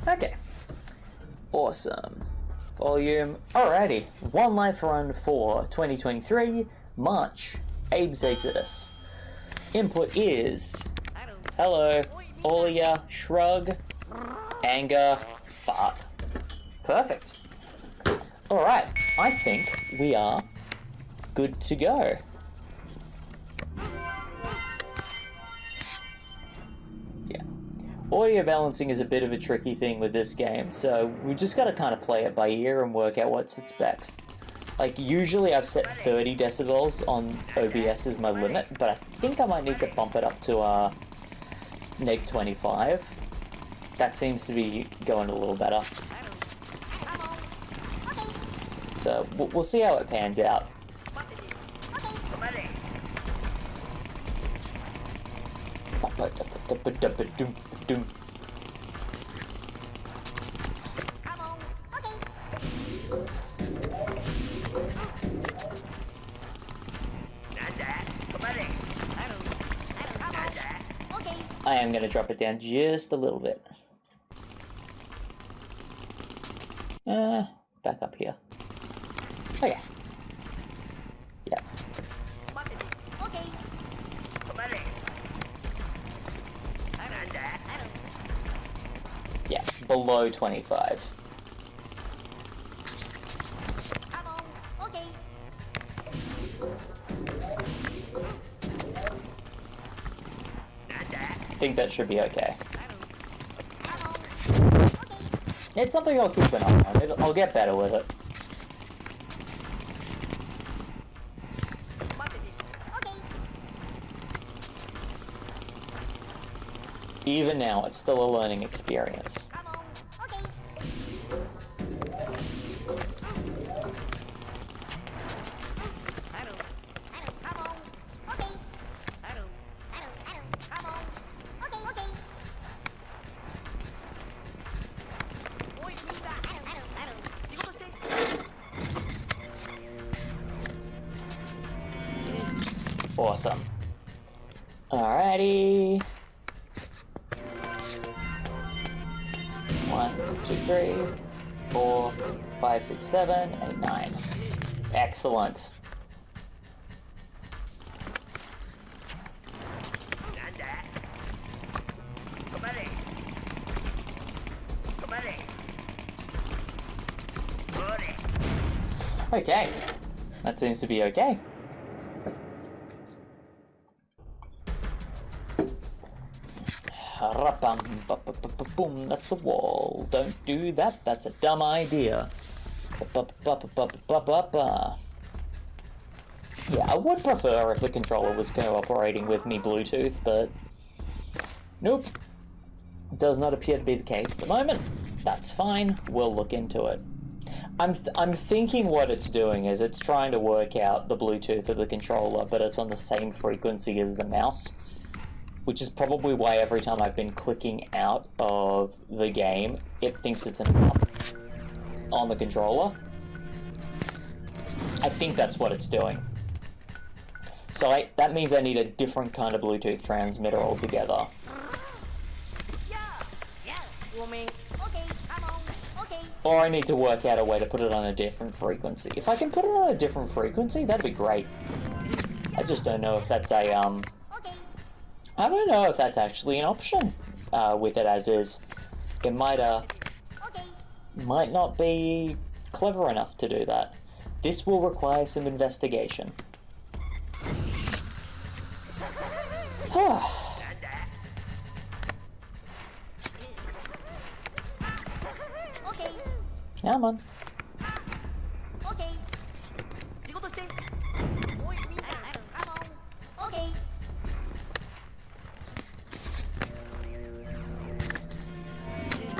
Okay. Awesome. Volume. Alrighty. One life run for 2023, March. Abe's Exoddus. Input is hello, Olia, shrug, anger, fart. Perfect. Alright, I think we are good to go. Yeah. Audio balancing is a bit of a tricky thing with this game, so we just gotta kind of play it by ear and work out what's its specs. Like, usually I've set 30 decibels on OBS as my limit, but I think I might need to bump it up to neg 25. That seems to be going a little better. So we'll see how it pans out. I am going to drop it down just a little bit. Back up here. Oh yeah. Yeah. Yeah, below 25. I think that should be okay. It's something I'll keep an eye on. I'll get better with it. Even now, it's still a learning experience. Awesome. Alrighty. 1, 2, 3, 4, 5, 6, 7, 8, 9. Excellent. Okay. That seems to be okay. Boom, that's the wall. Don't do that, that's a dumb idea. Yeah, I would prefer if the controller was cooperating with me Bluetooth, but nope. Does not appear to be the case at the moment. That's fine, we'll look into it. I'm thinking what it's doing is it's trying to work out the Bluetooth of the controller, but it's on the same frequency as the mouse. Which is probably why every time I've been clicking out of the game, it thinks it's an up on the controller. I think that's what it's doing. So that means I need a different kind of Bluetooth transmitter altogether. Or I need to work out a way to put it on a different frequency. If I can put it on a different frequency, that'd be great. I just don't know if that's a, I don't know if that's actually an option with it as is. It might not be clever enough to do that. This will require some investigation. Come on.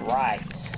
Right.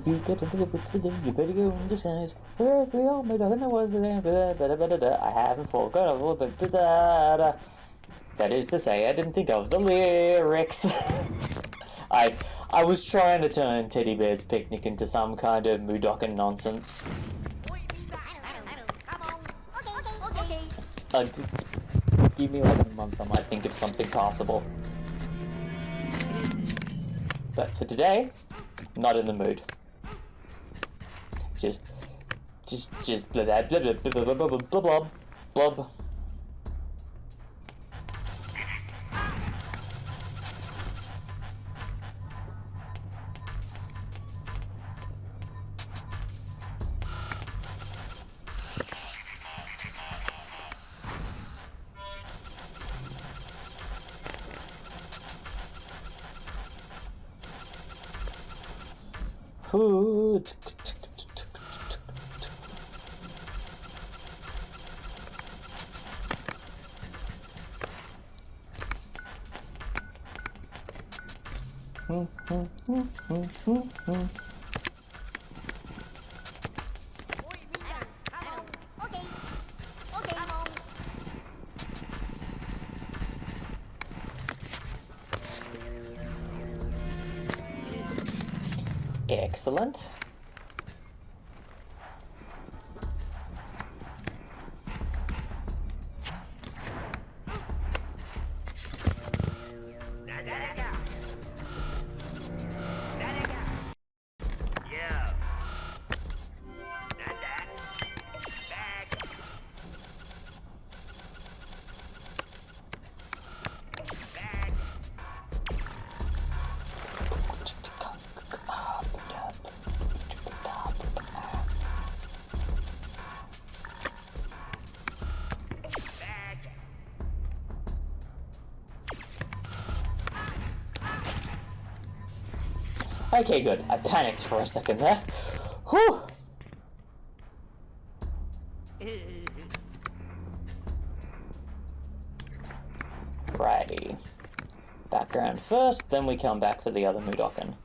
If you get into the woods today, you better go in disguise. Where we all made I know what I haven't forgot a little bit. That is to say, I didn't think of the lyrics. I was trying to turn Teddy Bear's Picnic into some kind of Mudokon nonsense. Give me like a month, I might think of something possible. But for today, not in the mood. Just blah blah blah blah blah blah blah blah blah blah. Ooh. Excellent. Okay, good. I panicked for a second there. Whew! Righty. Background first, then we come back for the other Mudokon.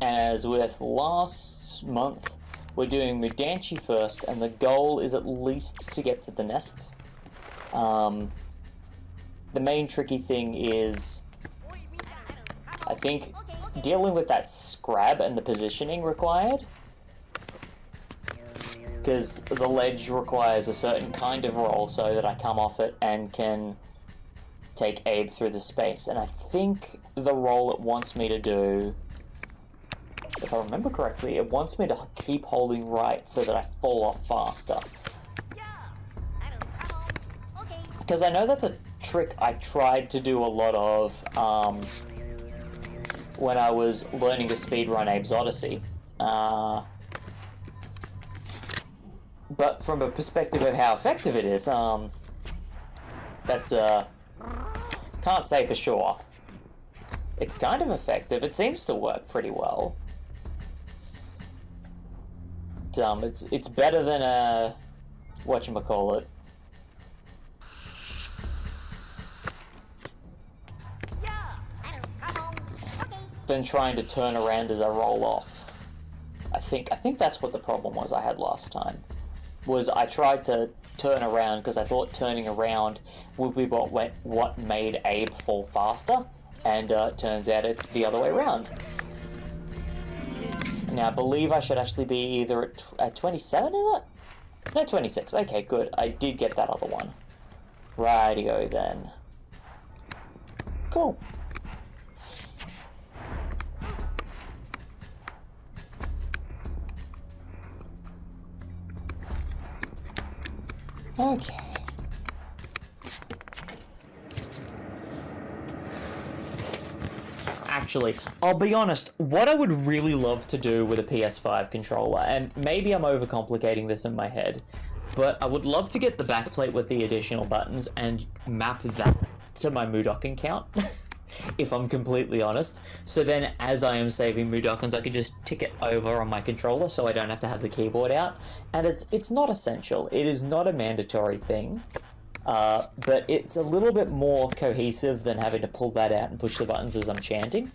As with last month, we're doing Mudanchee first, and the goal is at least to get to the nests. The main tricky thing is, I think, dealing with that scrab and the positioning required. Because the ledge requires a certain kind of roll so that I come off it and can take Abe through the space. And I think the roll it wants me to do, if I remember correctly, it wants me to keep holding right so that I fall off faster. Because I know that's a trick I tried to do a lot of when I was learning to speedrun Exoddus. But from a perspective of how effective it is, that's, can't say for sure. It's kind of effective. It seems to work pretty well. It's better than a, whatchamacallit, than trying to turn around as I roll off. I think that's what the problem was I had last time. Was I tried to turn around because I thought turning around would be what made Abe fall faster, and turns out it's the other way around. Now I believe I should actually be either at 27, is it? No, 26. Okay, good. I did get that other one. Rightio then. Cool. Okay. Actually, I'll be honest, what I would really love to do with a PS5 controller, and maybe I'm overcomplicating this in my head, but I would love to get the backplate with the additional buttons and map that to my Mudokon count, if I'm completely honest. So then, as I am saving Mudokons, I could just tick it over on my controller so I don't have to have the keyboard out. And it's not essential. It is not a mandatory thing. But it's a little bit more cohesive than having to pull that out and push the buttons as I'm chanting.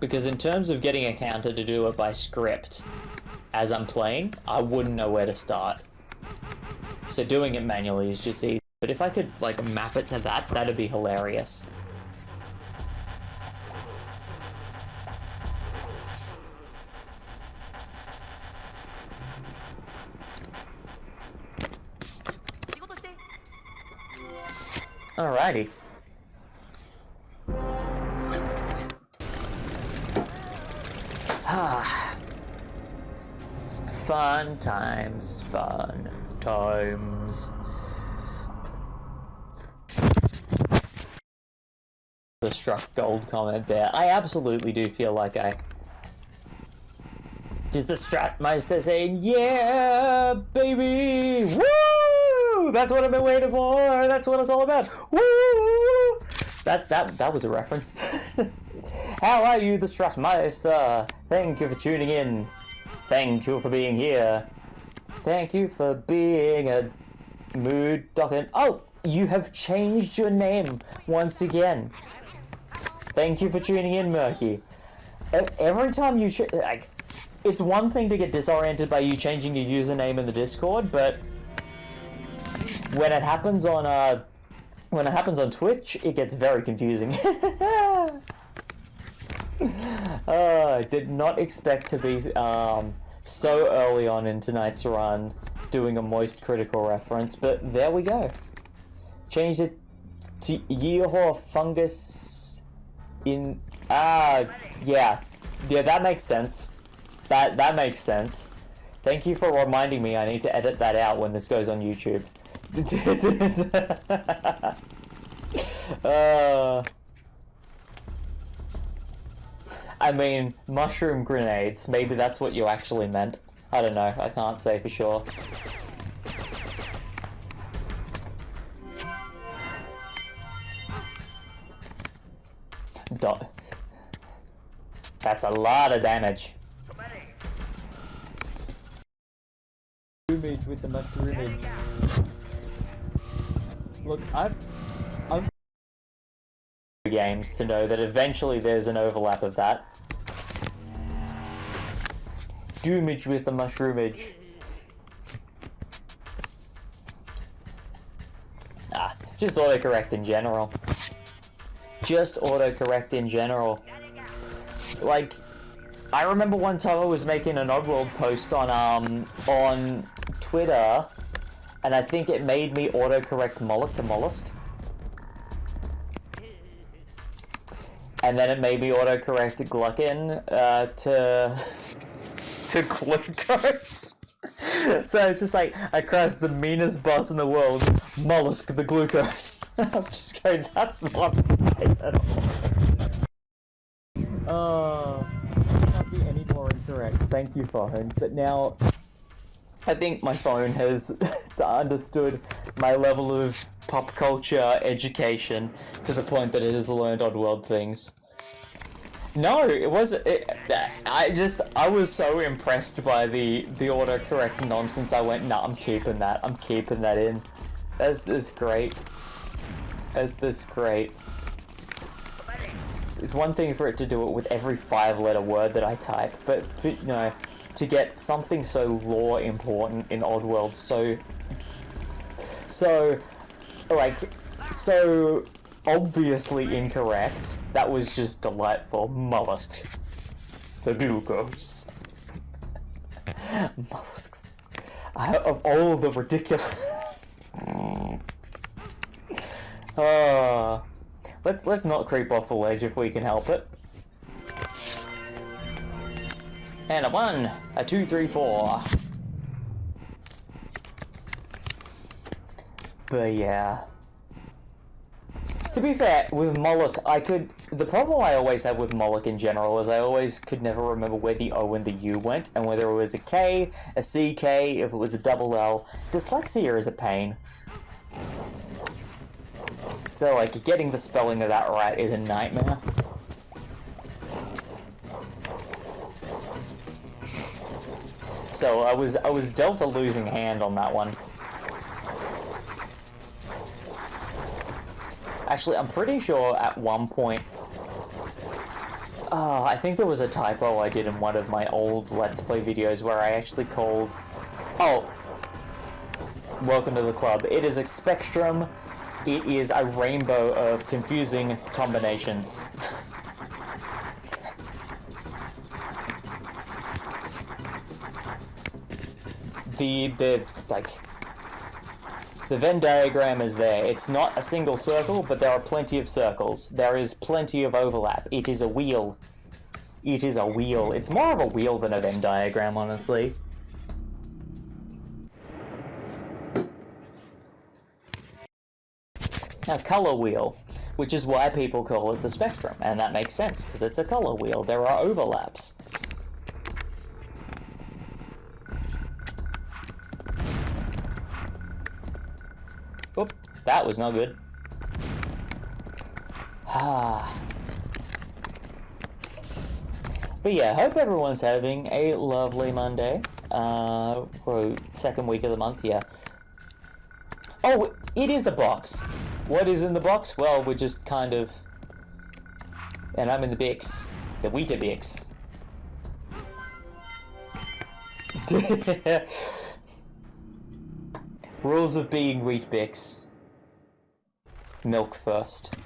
Because in terms of getting a counter to do it by script, as I'm playing, I wouldn't know where to start. So doing it manually is just easy. But if I could, like, map it to that, that'd be hilarious. Alrighty. Fun times, fun times. The struck gold comment there. I absolutely do feel like I... Just the Stratmeister saying, yeah, baby! Woo! That's what I've been waiting for! That's what it's all about! Woo! That was a reference. How are you, the Stratmeister? Thank you for tuning in. Thank you for being here. Thank you for being a Mudokon. Oh, you have changed your name once again. Thank you for tuning in, Murky. Every time you like, it's one thing to get disoriented by you changing your username in the Discord, but when it happens on Twitch, it gets very confusing. I did not expect to be so early on in tonight's run doing a moist critical reference, but there we go. Changed it to Yeehor Fungus in... yeah, that makes sense. That makes sense. Thank you for reminding me I need to edit that out when this goes on YouTube. I mean, mushroom grenades. Maybe that's what you actually meant. I don't know. I can't say for sure. That's a lot of damage. Image with the mushroom. Look, I've games to know that eventually there's an overlap of that. Doomage with the mushroomage. Just autocorrect in general. Just autocorrect in general. Like, I remember one time I was making an Oddworld post on Twitter, and I think it made me autocorrect Moloch to Mollusk. And then it made me autocorrect Gluckin to glucose. So it's just like, I crossed the meanest boss in the world, Mollusk the glucose. I'm just going, that's not right at all. Can't be any more incorrect. Thank you, phone. But now, I think my phone has understood my level of pop culture education to the point that it has learned Oddworld things. No, it wasn't. I was so impressed by the autocorrect nonsense. I went, nah, I'm keeping that. I'm keeping that in. That's this great. That's this great. It's one thing for it to do it with every 5-letter word that I type, but for, you know, to get something so lore important in Oddworld, so obviously incorrect, that was just delightful. Mollusk the glucose. Mollusks. Of all the ridiculous... Let's not creep off the ledge if we can help it. And a 1, a 2, 3, 4. But yeah. To be fair, with Moloch, the problem I always had with Moloch in general is I always could never remember where the O and the U went, and whether it was a K, a CK, if it was a double L. Dyslexia is a pain. So, like, getting the spelling of that right is a nightmare. So I was dealt a losing hand on that one. Actually, I'm pretty sure at one point I think there was a typo I did in one of my old Let's Play videos where I actually called... Oh, welcome to the club. It is a spectrum. It is a rainbow of confusing combinations. the Venn diagram is there. It's not a single circle, but there are plenty of circles. There is plenty of overlap. It is a wheel. It is a wheel. It's more of a wheel than a Venn diagram, honestly. A color wheel, which is why people call it the spectrum, and that makes sense, because it's a color wheel. There are overlaps. Oop, that was not good. But yeah, hope everyone's having a lovely Monday. Or second week of the month, yeah. Oh, it is a box. What is in the box? Well, we're just kind of... And I'm in the Bix. The Weetabix. Rules of being Weet-Bix. Milk first.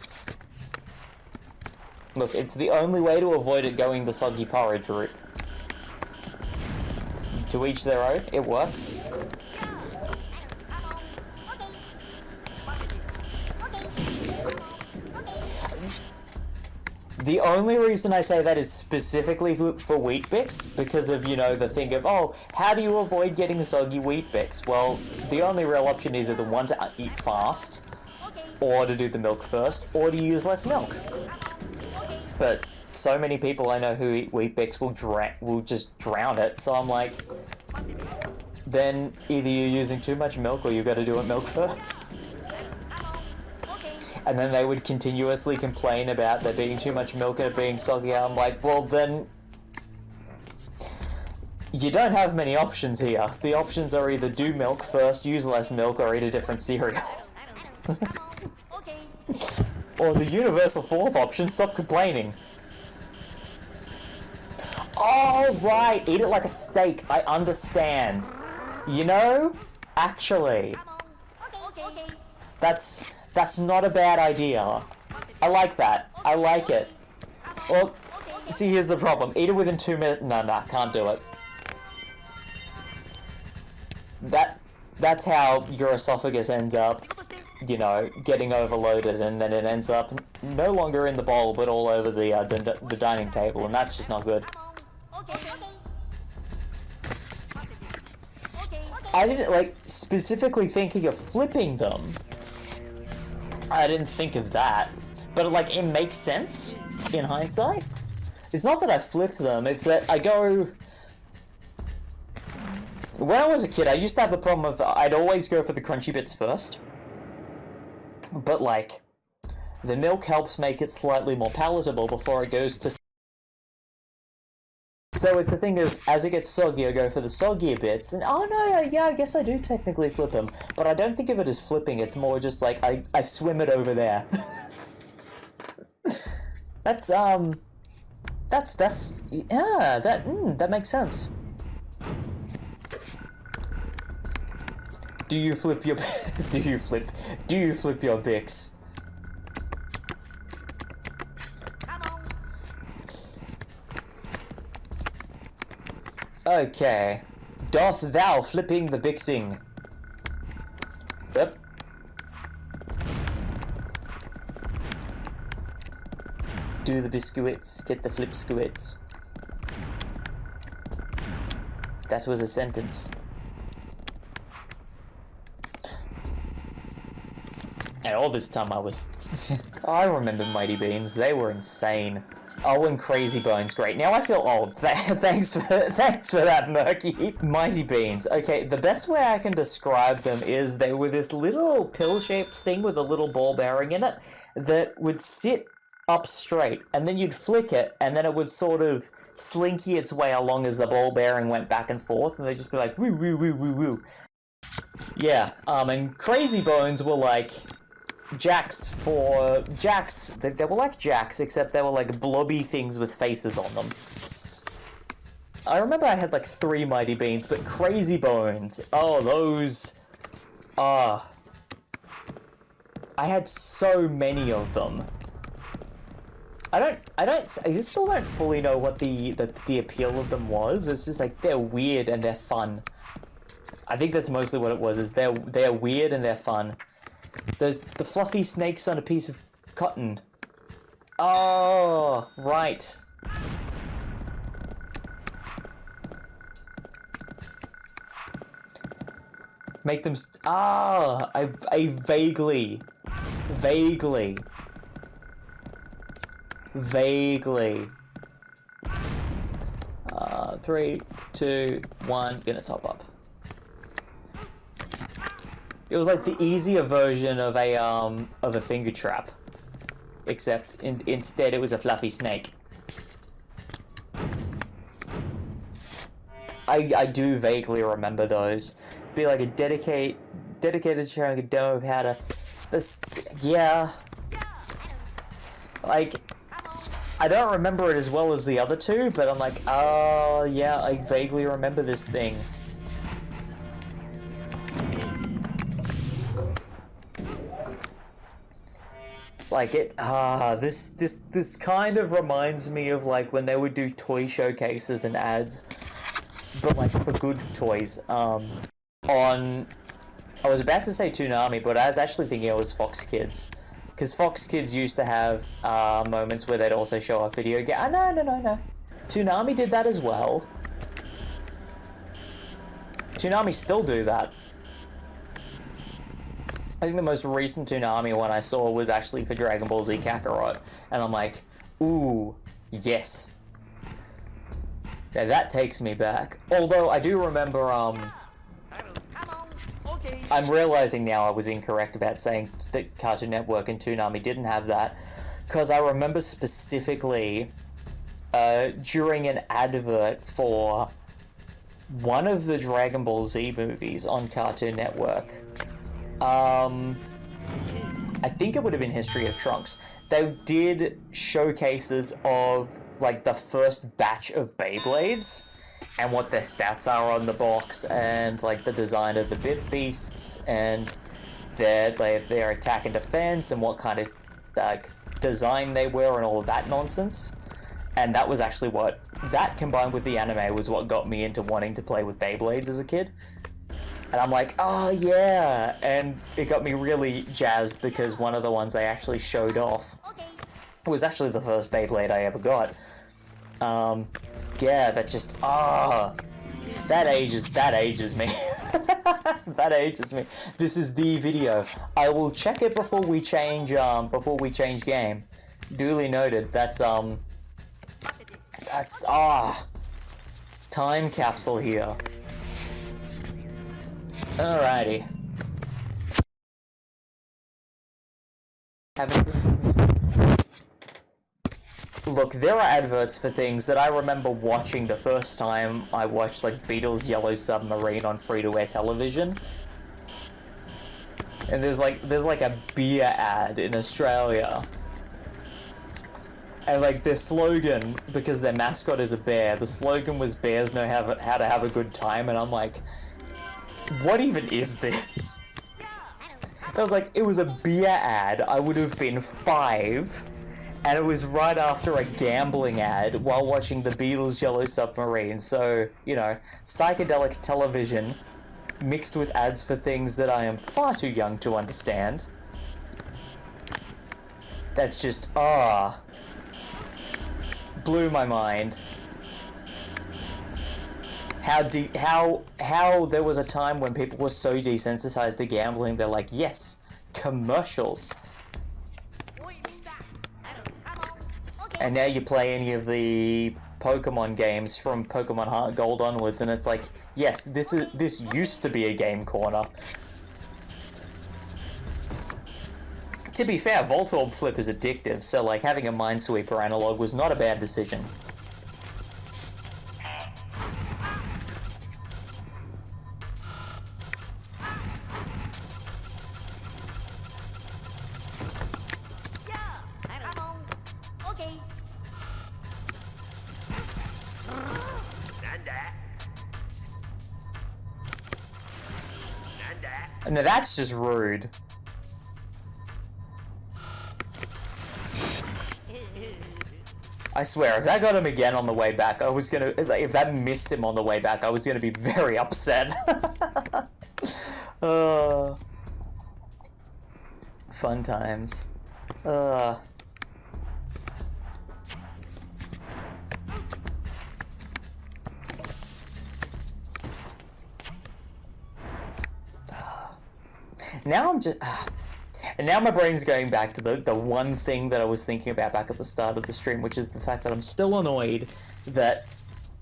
Look, it's the only way to avoid it going the soggy porridge route. To each their own, it works. The only reason I say that is specifically for Weet-Bix, because of, you know, the thing of, oh, how do you avoid getting soggy Weet-Bix? Well, the only real option is either one, to eat fast, or to do the milk first, or to use less milk. But so many people I know who eat Weet-Bix will just drown it, so I'm like, then either you're using too much milk or you've got to do it milk first. And then they would continuously complain about there being too much milk and it being soggy. I'm like, well then... You don't have many options here. The options are either do milk first, use less milk, or eat a different cereal. Or the universal fourth option, stop complaining. Oh, right, eat it like a steak. I understand. You know, actually, that's not a bad idea. I like that. I like it. Well, see, here's the problem. Eat it within 2 minutes. No, can't do it. That's how your esophagus ends up, you know, getting overloaded, and then it ends up no longer in the bowl, but all over the dining table, and that's just not good. I didn't, like, specifically thinking of flipping them. I didn't think of that, but like it makes sense in hindsight. It's not that I flip them, it's that I go... When I was a kid, I used to have the problem of I'd always go for the crunchy bits first. But like, the milk helps make it slightly more palatable before it goes to... So it's the thing of, as it gets soggy, I go for the soggier bits, and oh no, yeah, I guess I do technically flip them, but I don't think of it as flipping, it's more just like, I swim it over there. Yeah, that makes sense. Do you flip your, do you flip your Bix? Okay. Doth thou flipping the Bixing? Yep. Do the biscuits, get the flip squits. That was a sentence. And all this time I was... I remember Mighty Beans, they were insane. Oh, and Crazy Bones, great. Now I feel old. Thanks for that, Murky. Mighty Beans. Okay, the best way I can describe them is they were this little pill-shaped thing with a little ball bearing in it that would sit up straight, and then you'd flick it, and then it would sort of slinky its way along as the ball bearing went back and forth, and they'd just be like, woo, woo, woo, woo, woo. Yeah, and Crazy Bones were like Jacks for... Jacks, they were like Jacks, except they were like blobby things with faces on them. I remember I had like 3 Mighty Beans, but Crazy Bones, oh, those... I had so many of them. I still don't fully know what the appeal of them was. It's just like, they're weird and they're fun. I think that's mostly what it was, is they're weird and they're fun. The fluffy snakes on a piece of cotton. Oh, right. Make them I vaguely 3, 2, 1, gonna top up. It was like the easier version of a finger trap, except instead it was a fluffy snake. I do vaguely remember those. Be like a dedicated showing a demo of how to yeah. Like, I don't remember it as well as the other two, but I'm like, oh yeah, I vaguely remember this thing. Like this kind of reminds me of like when they would do toy showcases and ads, but like for good toys. I was about to say Toonami, but I was actually thinking it was Fox Kids, because Fox Kids used to have moments where they'd also show off video game. No. Toonami did that as well. Toonami still do that. I think the most recent Toonami one I saw was actually for Dragon Ball Z Kakarot, and I'm like, ooh, yes. Yeah, that takes me back. Although I do remember, I'm realizing now I was incorrect about saying that Cartoon Network and Toonami didn't have that, because I remember specifically during an advert for one of the Dragon Ball Z movies on Cartoon Network. I think it would have been History of Trunks. They did showcases of like the first batch of Beyblades and what their stats are on the box, and like the design of the bit beasts and their attack and defense and what kind of like design they were and all of that nonsense. And that was actually what that, combined with the anime, was what got me into wanting to play with Beyblades as a kid. And I'm like, oh yeah, and it got me really jazzed because one of the ones they actually showed off was actually the first Beyblade I ever got. Yeah, that just, that ages me. That ages me. This is the video. I will check it before we change game. Duly noted. That's time capsule here. Alrighty. Look, there are adverts for things that I remember watching the first time I watched, like, Beatles' Yellow Submarine on free-to-air television. And there's like a beer ad in Australia. And, like, their slogan, because their mascot is a bear, the slogan was, "Bears know how to have a good time," and I'm like, what even is this? I was like, it was a beer ad. I would have been 5, and it was right after a gambling ad while watching the Beatles' Yellow Submarine. So, you know, psychedelic television mixed with ads for things that I am far too young to understand. That's just, blew my mind. How there was a time when people were so desensitized to gambling, they're like, yes, commercials. And now you play any of the Pokemon games from Pokemon Heart Gold onwards, and it's like, yes, this used to be a game corner. To be fair, Voltorb Flip is addictive, so like having a Minesweeper analog was not a bad decision. No, that's just rude. I swear, if that got him again on the way back, I was gonna... If that missed him on the way back, I was gonna be very upset. Fun times. Now I'm just... And now my brain's going back to the one thing that I was thinking about back at the start of the stream, which is the fact that I'm still annoyed that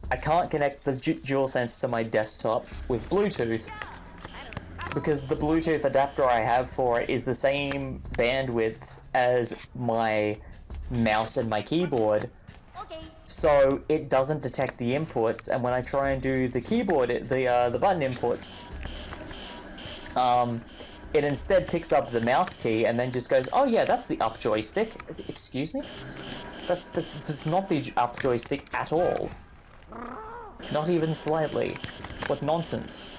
I can't connect the DualSense to my desktop with Bluetooth, because the Bluetooth adapter I have for it is the same bandwidth as my mouse and my keyboard, so it doesn't detect the inputs, and when I try and do the keyboard, the button inputs, it instead picks up the mouse key and then just goes, oh yeah, that's the up joystick. Excuse me? That's not the up joystick at all. Not even slightly. What nonsense.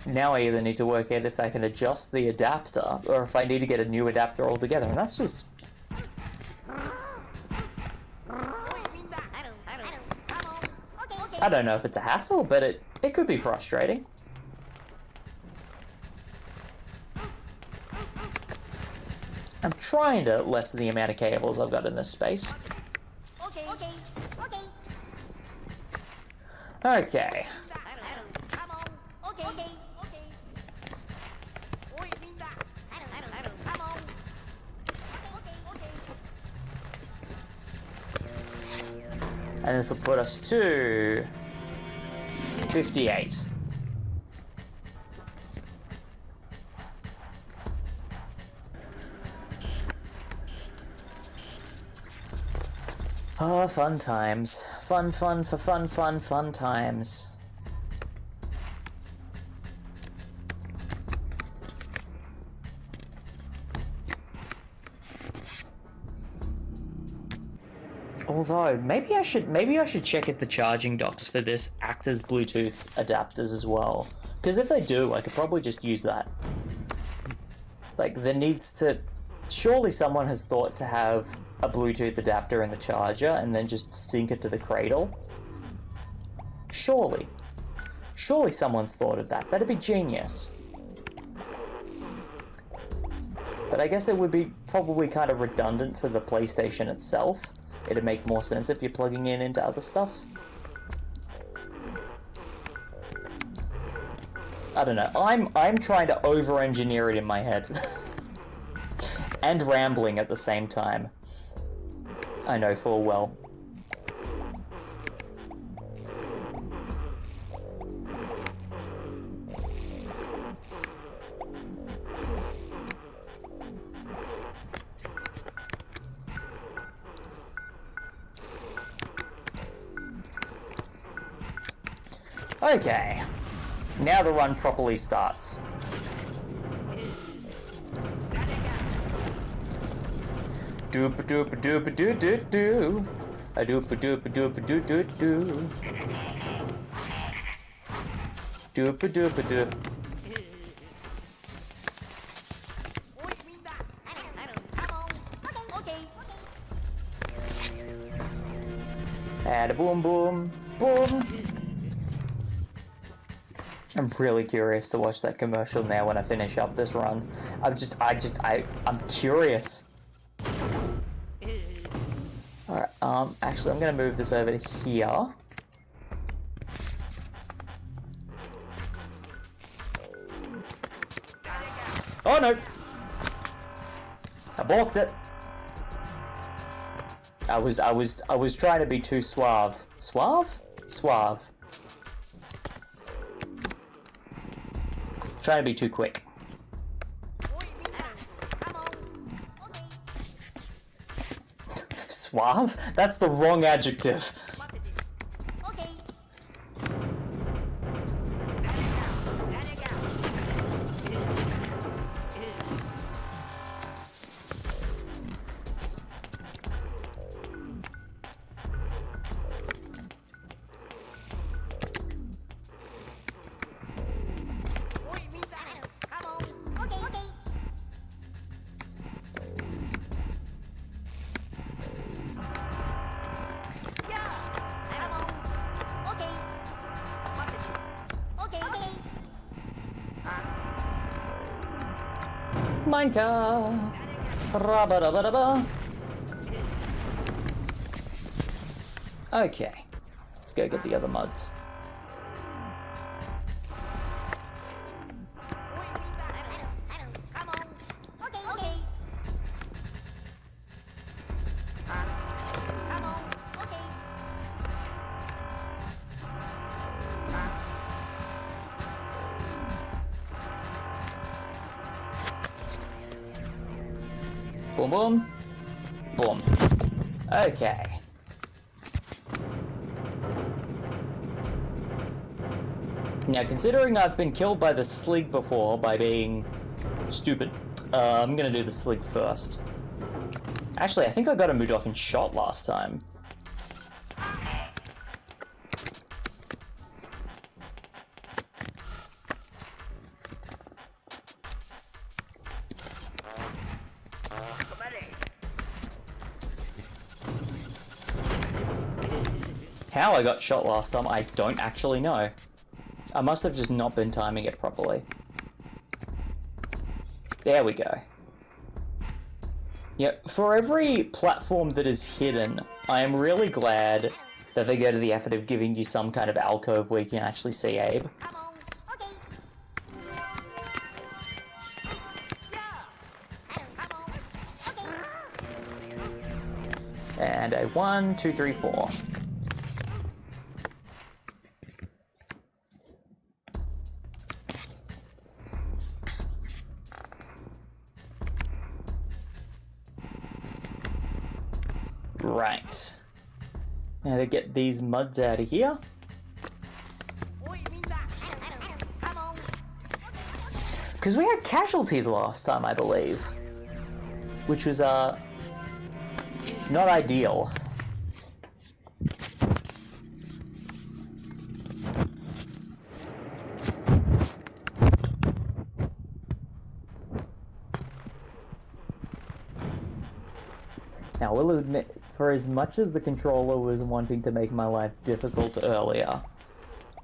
Now I either need to work out if I can adjust the adapter or if I need to get a new adapter altogether, and that's just... I don't know if it's a hassle, but it could be frustrating. I'm trying to lessen the amount of cables I've got in this space. Okay. And this will put us to 58. Oh, fun times. Fun times. Although, maybe I should check if the charging docks for this act as Bluetooth adapters as well. Because if they do, I could probably just use that. Like, there needs to... Surely someone has thought to have a Bluetooth adapter in the charger and then just sync it to the cradle. Surely. Surely someone's thought of that. That'd be genius. But I guess it would be probably kind of redundant for the PlayStation itself. It'd make more sense if you're plugging in into other stuff. I don't know. I'm trying to over-engineer it in my head. And rambling at the same time. I know full well. Okay, now the run properly starts. Doop doop doop doop doop doo. A doop doop doop doop doop doo. Doop doop doop. And a boom boom boom. I'm really curious to watch that commercial now when I finish up this run. I'm curious. Alright, actually I'm gonna move this over to here. Oh no! I balked it. I was trying to be too suave. Suave? Suave. Trying to be too quick. Suave? That's the wrong adjective. Minecart. Rabba-dabba-dabba. Okay, let's go get the other muds. Boom, boom, boom. Okay. Now, considering I've been killed by the Slig before by being stupid, I'm gonna do the Slig first. Actually, I think I got a Mudokon shot last time. How I got shot last time, I don't actually know. I must have just not been timing it properly. There we go. Yep, for every platform that is hidden, I am really glad that they go to the effort of giving you some kind of alcove where you can actually see Abe. And a 1, 2, 3, 4. Right. Now to get these muds out of here. Because we had casualties last time, I believe. Which was, not ideal. Now, we'll admit, for as much as the controller was wanting to make my life difficult earlier,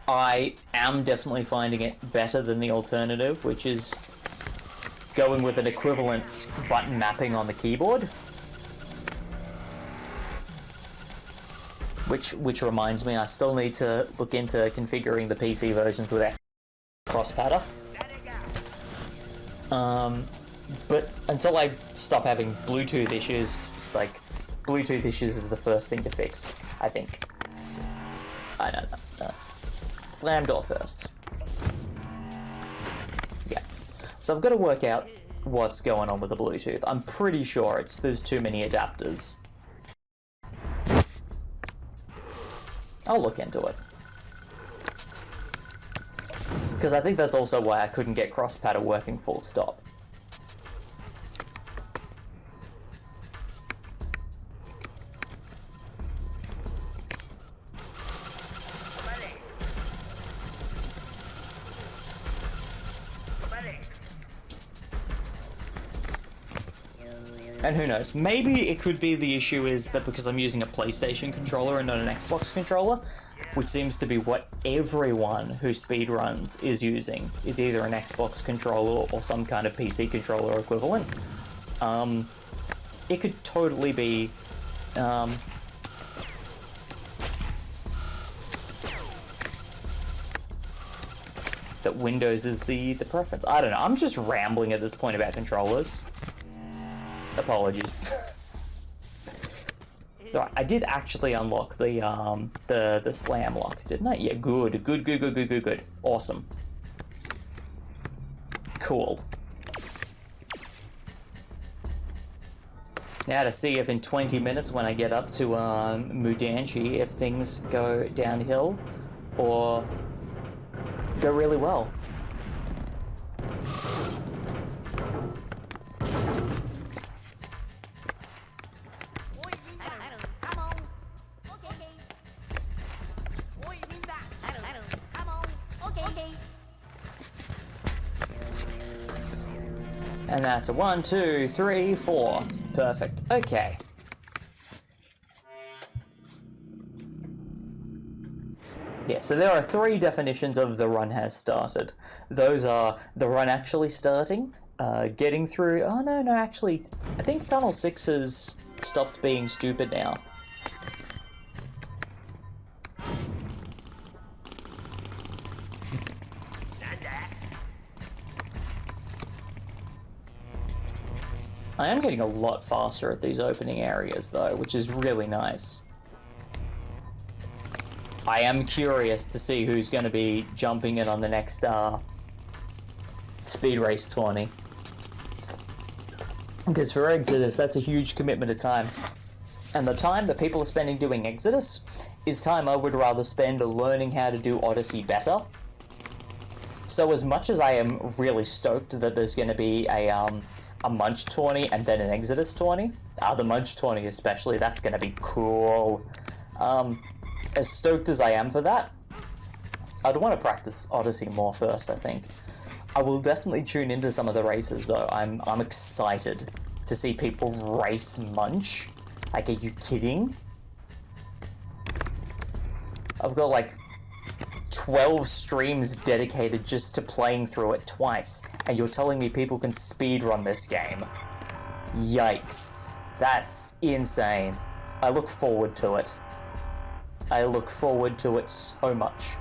I am definitely finding it better than the alternative, which is going with an equivalent button mapping on the keyboard. Which reminds me, I still need to look into configuring the PC versions with cross-patter. But until I stop having Bluetooth issues, like, Bluetooth issues is the first thing to fix, I think. I don't know. Slam door first. Yeah. So I've got to work out what's going on with the Bluetooth. I'm pretty sure there's too many adapters. I'll look into it. Because I think that's also why I couldn't get cross-patter working full stop. And who knows, maybe it could be the issue is that because I'm using a PlayStation controller and not an Xbox controller, which seems to be what everyone who speedruns is using, is either an Xbox controller or some kind of PC controller equivalent. It could totally be, that Windows is the preference. I don't know, I'm just rambling at this point about controllers. Apologies. Right, I did actually unlock the slam lock, didn't I? Yeah, good. Awesome. Cool. Now to see if in 20 minutes when I get up to Mudanchee, if things go downhill or go really well. And that's a 1, 2, 3, 4. Perfect. Okay. Yeah, so there are three definitions of the run has started. Those are the run actually starting, getting through... Oh, no, actually, I think Tunnel 6 has stopped being stupid now. I am getting a lot faster at these opening areas, though, which is really nice. I am curious to see who's going to be jumping in on the next Speed Race 20. Because for Exoddus, that's a huge commitment of time. And the time that people are spending doing Exoddus is time I would rather spend learning how to do Odyssey better. So as much as I am really stoked that there's going to be a Munch 20 and then an Exoddus 20, the Munch 20 especially, that's going to be cool. As stoked as I am for that, I'd want to practice Odyssey more first, I think. I will definitely tune into some of the races, though. I'm excited to see people race Munch. Like, are you kidding? I've got, like, 12 streams dedicated just to playing through it twice, and you're telling me people can speedrun this game. Yikes. That's insane. I look forward to it. I look forward to it so much.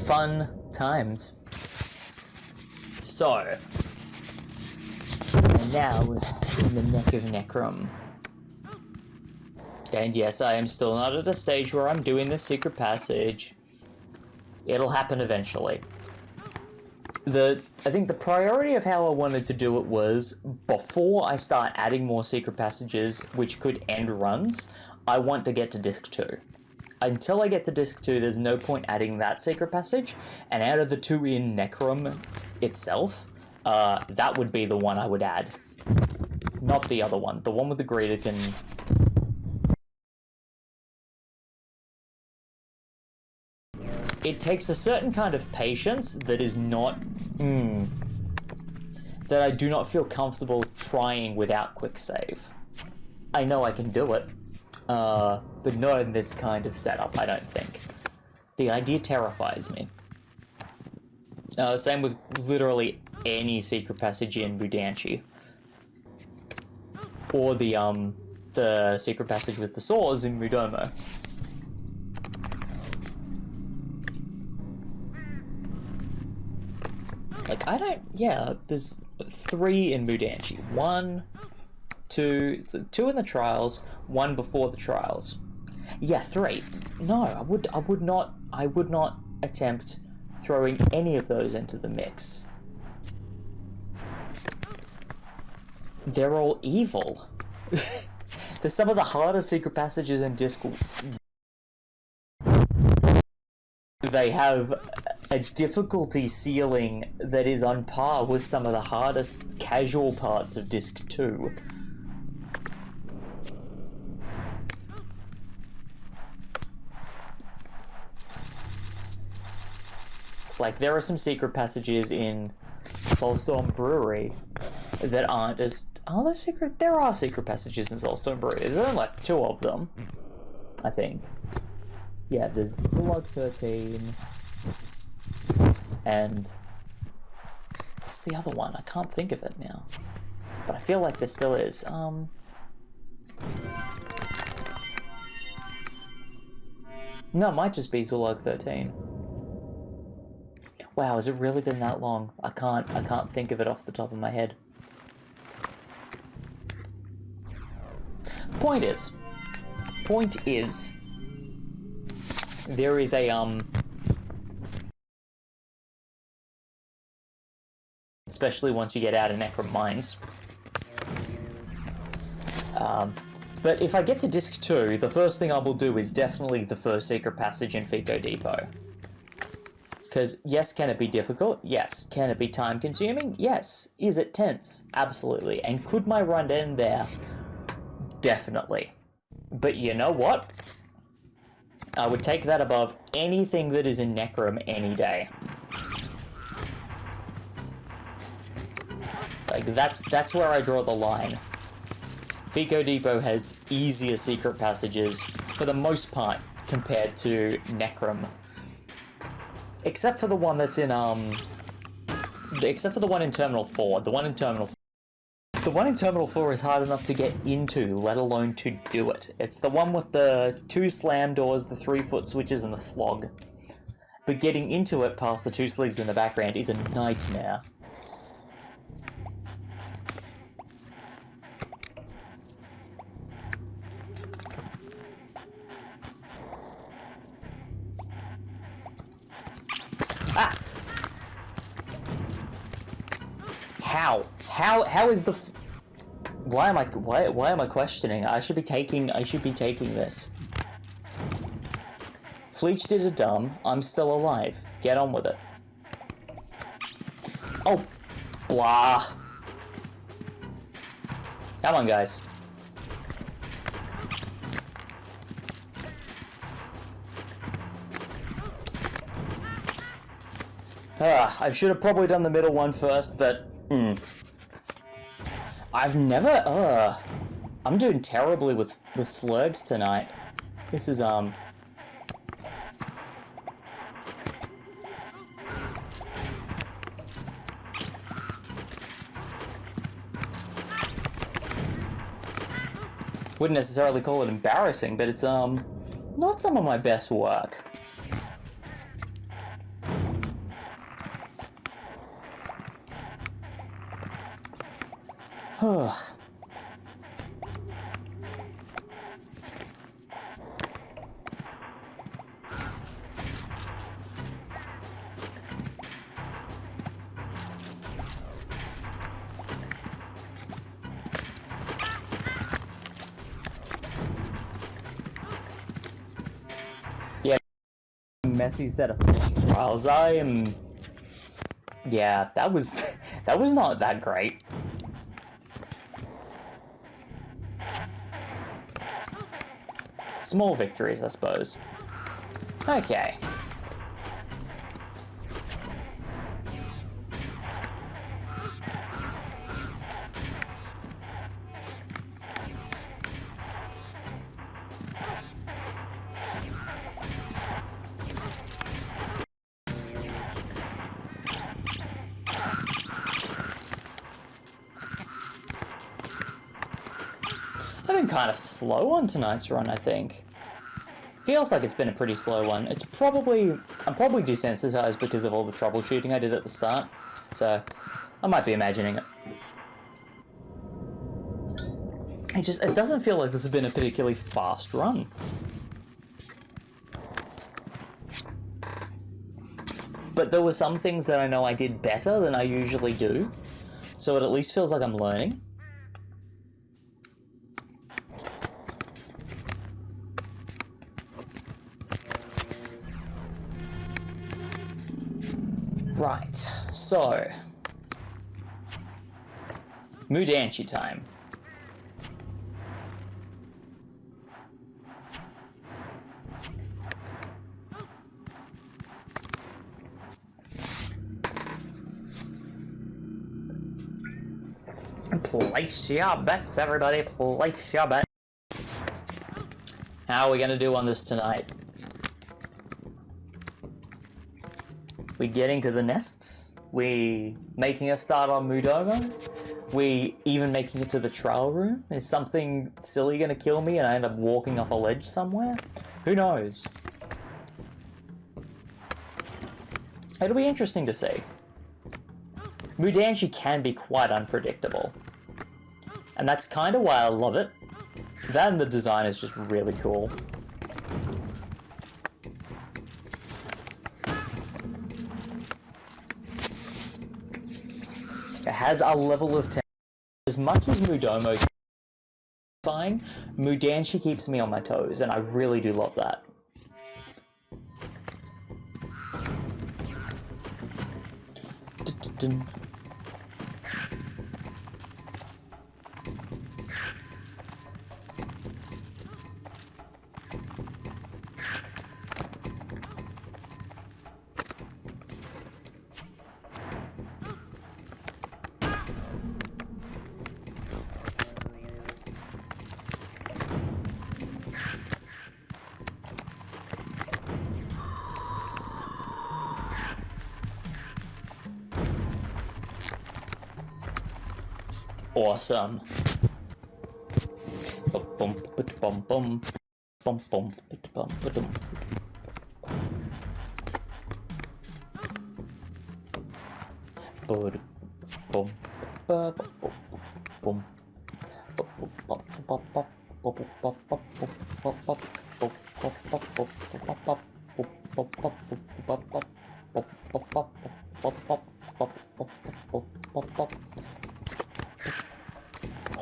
Fun times. So, and now in the neck of Necrum. And yes, I am still not at a stage where I'm doing the secret passage. It'll happen eventually. I think the priority of how I wanted to do it was, before I start adding more secret passages which could end runs, I want to get to Disc 2. Until I get to Disc 2, there's no point adding that secret passage, and out of the two in Necrum itself, that would be the one I would add. Not the other one. The one with the greater can... It takes a certain kind of patience that is not... that I do not feel comfortable trying without quick save. I know I can do it. But not in this kind of setup, I don't think. The idea terrifies me. Same with literally any secret passage in Mudanchee. Or the secret passage with the saws in Mudomo. Like, I don't... Yeah, there's 3 in Mudanchee. 1... 2 in the trials, 1 before the trials. Yeah, 3. No, I would not attempt throwing any of those into the mix. They're all evil. They're some of the hardest secret passages in Disc. They have a difficulty ceiling that is on par with some of the hardest casual parts of Disc 2. Like, there are some secret passages in Soulstorm Brewery that aren't as... Are there secret? There are secret passages in Soulstorm Brewery. There are like 2 of them, I think. Yeah, there's Log 13, and... What's the other one? I can't think of it now. But I feel like there still is. No, it might just be Zulog 13. Wow, has it really been that long? I can't think of it off the top of my head. Point is, there is a, especially once you get out of Necrum Mines. But if I get to Disc 2, the first thing I will do is definitely the first secret passage in Fico Depot. Because, yes, can it be difficult? Yes. Can it be time-consuming? Yes. Is it tense? Absolutely. And could my run end there? Definitely. But you know what? I would take that above anything that is in Necrum any day. Like, that's where I draw the line. Fico Depot has easier secret passages, for the most part, compared to Necrum. Except for the one that's in, except for the one in Terminal 4. The one in Terminal 4 is hard enough to get into, let alone to do it. It's the one with the 2 slam doors, the 3-foot switches, and the slog. But getting into it past the 2 sleeves in the background is a nightmare. Ah! How is the why am I questioning? I should be taking this. Fleech did a dumb. I'm still alive. Get on with it. Oh, blah. Come on, guys. I should have probably done the middle one first, but I've never, I'm doing terribly with slurgs tonight. This is, wouldn't necessarily call it embarrassing, but it's, not some of my best work. Yeah, messy set of trials. Yeah, that was not that great. Small victories, I suppose. Okay. I've been kind of slow on tonight's run, I think. Feels like it's been a pretty slow one. I'm probably desensitized because of all the troubleshooting I did at the start, so I might be imagining it. It doesn't feel like this has been a particularly fast run. But there were some things that I know I did better than I usually do, so it at least feels like I'm learning. Right, so Mudanchee time. Place your bets, everybody. Place your bets. How are we gonna do on this tonight? We getting to the nests? We making a start on Mudokons? We even making it to the trial room? Is something silly gonna kill me and I end up walking off a ledge somewhere? Who knows? It'll be interesting to see. Mudanchee can be quite unpredictable. And that's kind of why I love it. That and the design is just really cool. It has a level of tension. As much as Mudomo is satisfying, Mudanchee keeps me on my toes, and I really do love that. Awesome.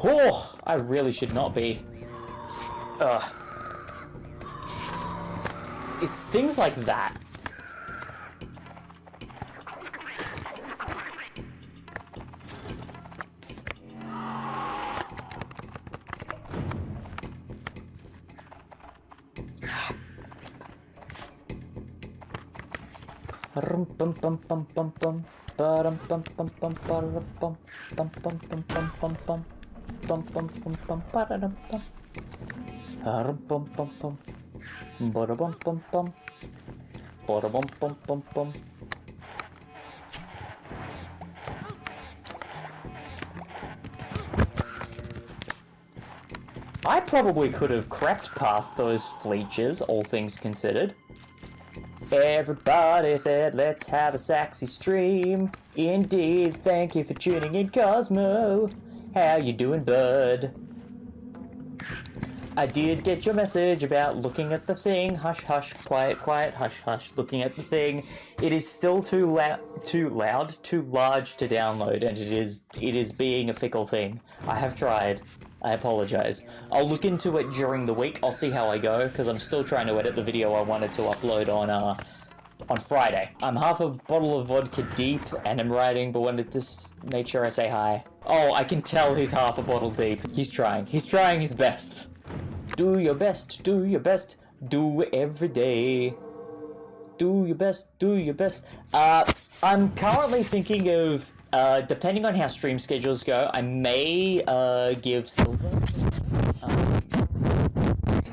Oh, I really should not be. It's things like that. I probably could have crept past those fleeches, all things considered. Everybody said, let's have a sexy stream. Indeed, thank you for tuning in, Cosmo. How you doing, bud? I did get your message about looking at the thing. Hush, hush, quiet, quiet, hush, hush. Looking at the thing. It is still too large to download, and it is being a fickle thing. I have tried. I apologize. I'll look into it during the week. I'll see how I go, because I'm still trying to edit the video I wanted to upload on Friday. I'm half a bottle of vodka deep, and I'm writing, but wanted to make sure I say hi. Oh, I can tell he's half a bottle deep. He's trying. He's trying his best. Do your best, do your best, do every day. Do your best, do your best. I'm currently thinking of, depending on how stream schedules go, I may give Silver.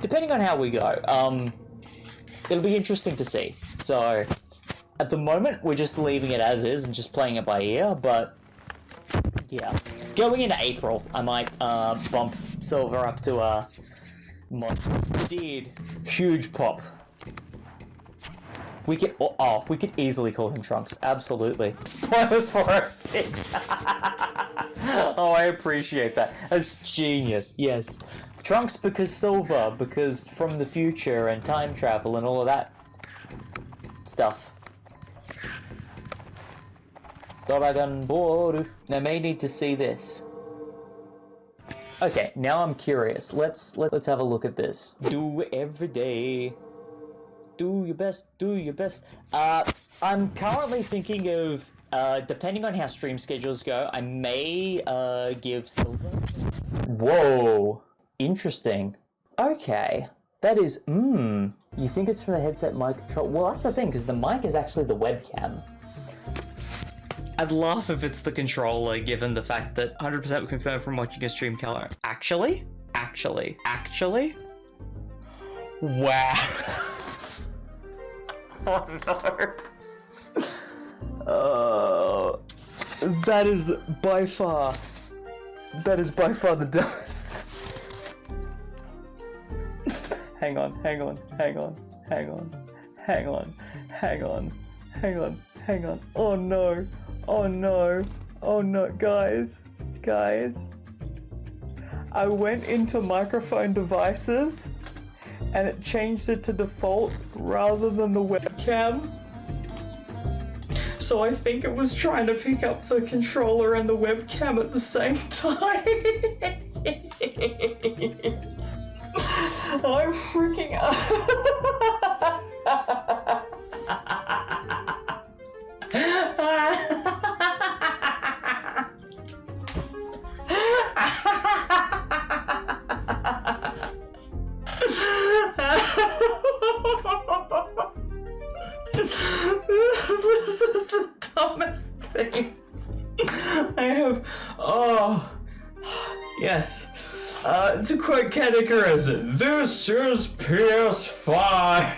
Depending on how we go. It'll be interesting to see. So, at the moment, we're just leaving it as is and just playing it by ear, but yeah. Going into April, I might bump Silver up to a mod. Indeed, huge pop. We could easily call him Trunks. Absolutely. Spoilers for 06. Oh, I appreciate that. That's genius. Yes. Trunks because Silver, because from the future and time travel and all of that stuff. Dragon Ball. I may need to see this. Okay, now I'm curious. Let's have a look at this. Do every day. Do your best, do your best. I'm currently thinking of, depending on how stream schedules go, I may give Silver. Whoa, interesting. Okay, that is, you think it's from the headset mic control? Well, that's the thing, because the mic is actually the webcam. I'd laugh if it's the controller, given the fact that 100% confirmed from watching a stream color. Actually? Wow. Oh no. That is by far the dumbest. Hang on. Oh no, guys. I went into microphone devices and it changed it to default rather than the webcam. So I think it was trying to pick up the controller and the webcam at the same time. I'm freaking out. This is the dumbest thing I have. Oh, yes. To quote Categorism, this is PS5.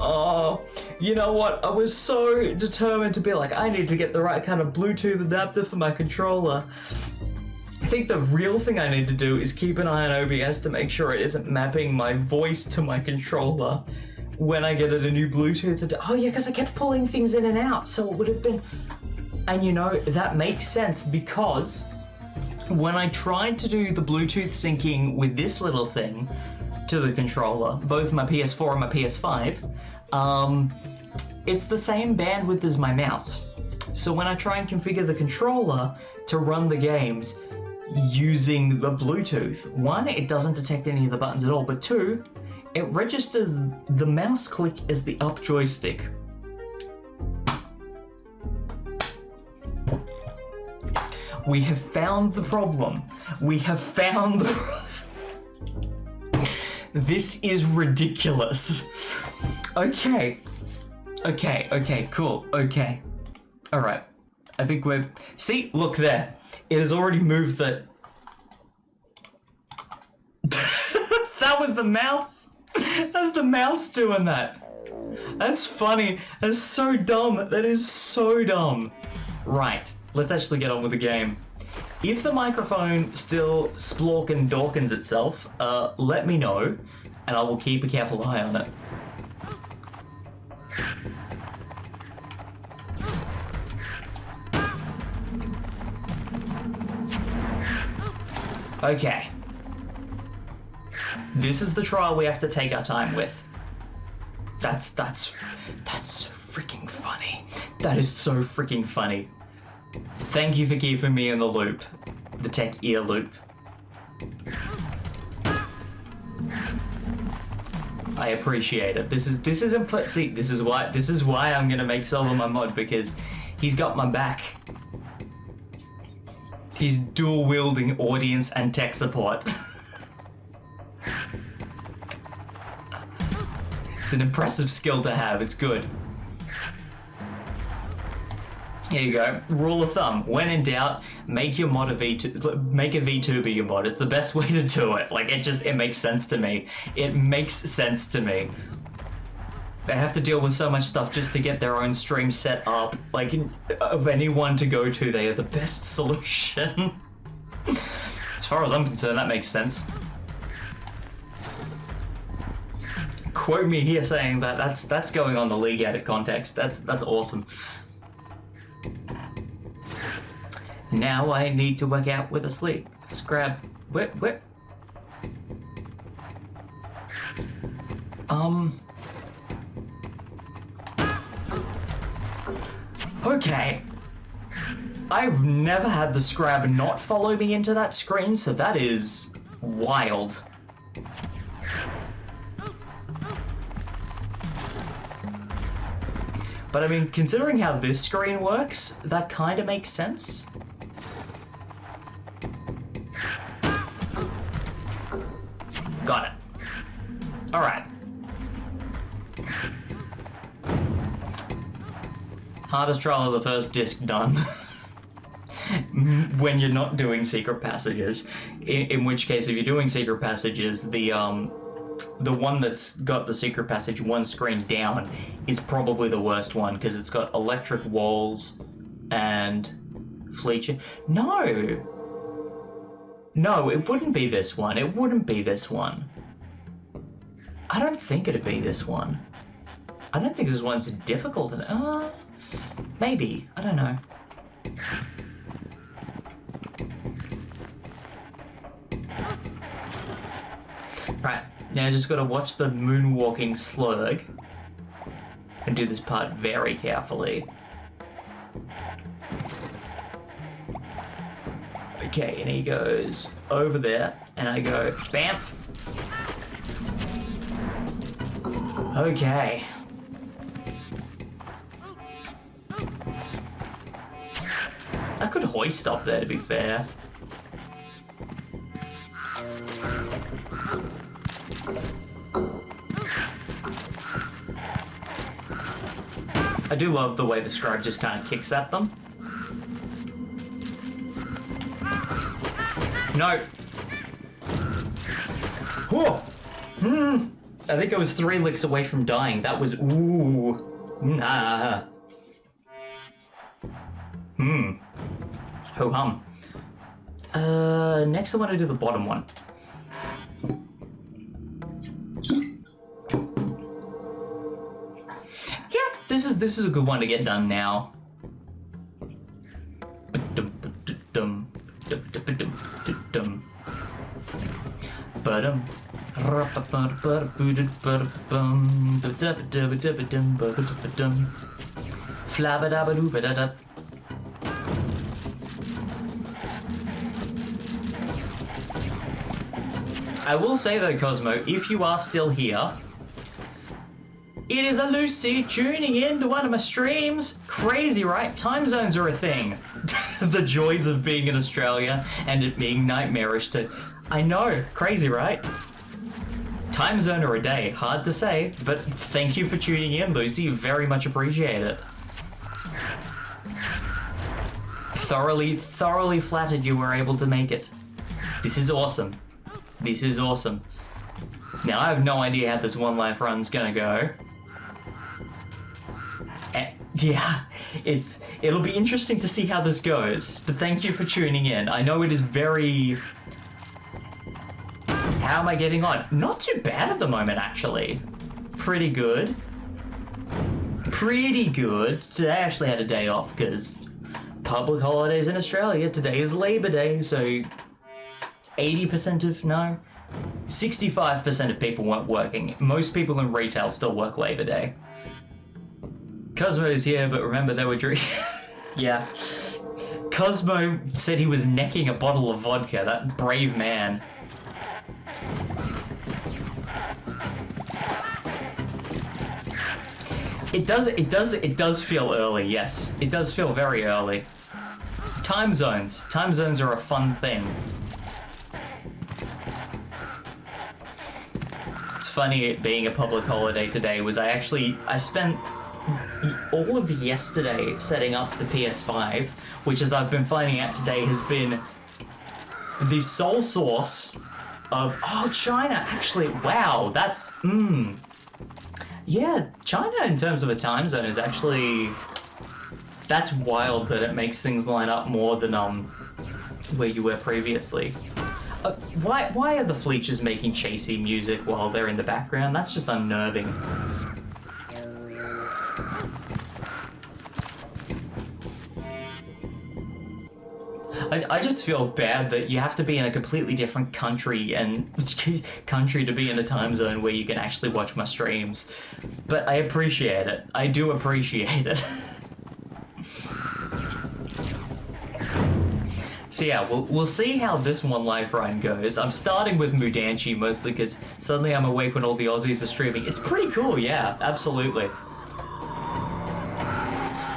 Oh, you know what? I was so determined to be like, I need to get the right kind of Bluetooth adapter for my controller. I think the real thing I need to do is keep an eye on OBS to make sure it isn't mapping my voice to my controller when I get a new Bluetooth. Oh yeah, because I kept pulling things in and out, so it would have been... And you know, that makes sense because when I tried to do the Bluetooth syncing with this little thing to the controller, both my PS4 and my PS5, it's the same bandwidth as my mouse. So when I try and configure the controller to run the games using the Bluetooth, one, it doesn't detect any of the buttons at all, but two, it registers the mouse click as the up joystick. We have found the problem. We have found the problem. This is ridiculous. Okay, cool, okay. All right, I think we're... See, look there. It has already moved the... That was the mouse. That's the mouse doing that. That's funny. That's so dumb. That is so dumb. Right, let's actually get on with the game. If the microphone still splork and Dawkins itself, let me know, and I will keep a careful eye on it. Okay. This is the trial we have to take our time with. That's so freaking funny. That is so freaking funny. Thank you for keeping me in the loop. The tech ear loop. I appreciate it. This is see, this is why I'm gonna make Silver my mod, because he's got my back. He's dual wielding audience and tech support. It's an impressive skill to have, it's good. Here you go. Rule of thumb: when in doubt, make your mod a V2. Make a VTuber your mod. It's the best way to do it. Like it makes sense to me. It makes sense to me. They have to deal with so much stuff just to get their own stream set up. Like of anyone to go to, they are the best solution. As far as I'm concerned, that makes sense. Quote me here saying that that's going on the League Edit context. That's awesome. Now I need to work out with a sleep. Scrap. Whip. Okay. I've never had the Scrab not follow me into that screen, so that is wild. But I mean, considering how this screen works, that kind of makes sense. Got it. All right. Hardest trial of the first disc done. When you're not doing secret passages. In which case, if you're doing secret passages, the one that's got the secret passage one screen down is probably the worst one, because it's got electric walls and Fleecher. No, it wouldn't be this one. It wouldn't be this one. I don't think it'd be this one. I don't think this one's difficult. Maybe. I don't know. Right. Now I just gotta watch the moonwalking slurg and do this part very carefully. Okay, and he goes over there, and I go, bamf. Okay. I could hoist up there, to be fair. I do love the way the scribe just kind of kicks at them. No. Oh. I think I was 3 licks away from dying. That was, ooh, nah. Ho-hum. Next I want to do the bottom one. Yeah, this is a good one to get done now. Flabba-dabba-doo-ba-da-da. I will say though, Cosmo, if you are still here, it is a Lucy tuning in to one of my streams. Crazy, right? Time zones are a thing. The joys of being in Australia and it being nightmarish to... I know, crazy, right? Time zone or a day, hard to say, but thank you for tuning in, Lucy. Very much appreciate it. Thoroughly flattered you were able to make it. This is awesome. This is awesome. Now, I have no idea how this one life run's gonna go. Yeah, it'll be interesting to see how this goes, but thank you for tuning in. I know it is very... How am I getting on? Not too bad at the moment, actually. Pretty good. Pretty good. Today I actually had a day off, because public holidays in Australia. Today is Labor Day, so 80% of, no, 65% of people weren't working. Most people in retail still work Labor Day. Cosmo is here, but remember they were drinking. Yeah. Cosmo said he was necking a bottle of vodka, that brave man. It does feel early, yes. It does feel very early. Time zones. Time zones are a fun thing. It's funny it being a public holiday today was I spent all of yesterday setting up the PS5, which as I've been finding out today has been the sole source of, oh, China, actually, wow, that's, yeah, China in terms of a time zone is actually, that's wild that it makes things line up more than where you were previously. Why are the Fleechers making chasey music while they're in the background? That's just unnerving. I just feel bad that you have to be in a completely different country to be in a time zone where you can actually watch my streams. But I appreciate it. I do appreciate it. So yeah, we'll see how this one life run goes. I'm starting with Mudanchee mostly because suddenly I'm awake when all the Aussies are streaming. It's pretty cool, yeah, absolutely.